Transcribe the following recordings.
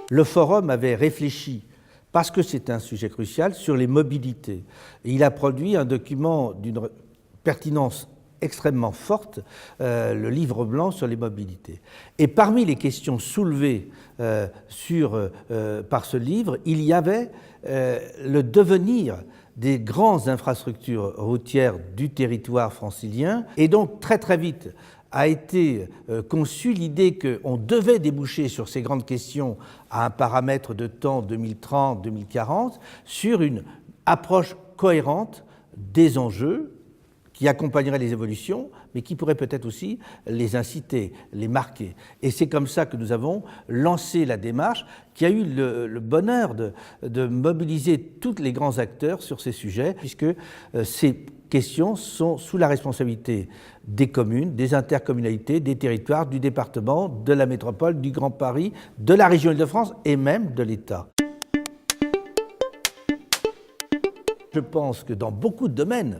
Le forum avait réfléchi, parce que c'est un sujet crucial, sur les mobilités. Et il a produit un document d'une pertinence extrêmement forte, le livre blanc sur les mobilités. Et parmi les questions soulevées par ce livre, il y avait le devenir des grandes infrastructures routières du territoire francilien. Et donc très très vite a été conçue l'idée qu'on devait déboucher sur ces grandes questions à un paramètre de temps 2030-2040 sur une approche cohérente des enjeux qui accompagnerait les évolutions, mais qui pourrait peut-être aussi les inciter, les marquer. Et c'est comme ça que nous avons lancé la démarche, qui a eu le bonheur de mobiliser tous les grands acteurs sur ces sujets, puisque ces questions sont sous la responsabilité des communes, des intercommunalités, des territoires, du département, de la métropole, du Grand Paris, de la région Île-de-France et même de l'État. Je pense que dans beaucoup de domaines,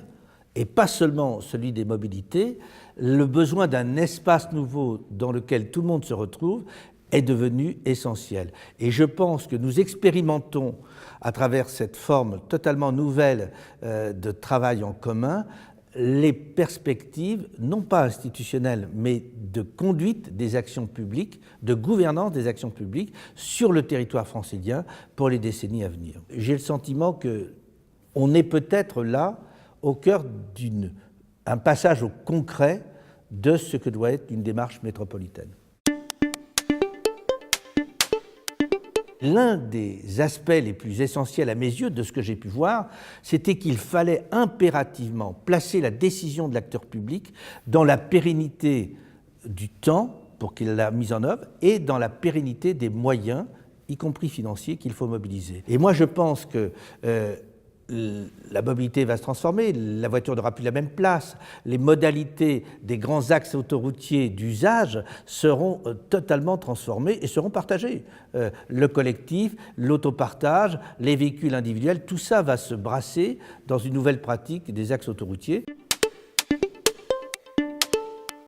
et pas seulement celui des mobilités, le besoin d'un espace nouveau dans lequel tout le monde se retrouve est devenu essentiel. Et je pense que nous expérimentons, à travers cette forme totalement nouvelle de travail en commun, les perspectives, non pas institutionnelles, mais de conduite des actions publiques, de gouvernance des actions publiques sur le territoire francilien pour les décennies à venir. J'ai le sentiment qu'on est peut-être là au cœur d'un passage au concret de ce que doit être une démarche métropolitaine. L'un des aspects les plus essentiels à mes yeux de ce que j'ai pu voir, c'était qu'il fallait impérativement placer la décision de l'acteur public dans la pérennité du temps pour qu'il la mise en œuvre et dans la pérennité des moyens, y compris financiers, qu'il faut mobiliser. Et moi je pense que la mobilité va se transformer, la voiture n'aura plus la même place, les modalités des grands axes autoroutiers d'usage seront totalement transformées et seront partagées. Le collectif, l'autopartage, les véhicules individuels, tout ça va se brasser dans une nouvelle pratique des axes autoroutiers.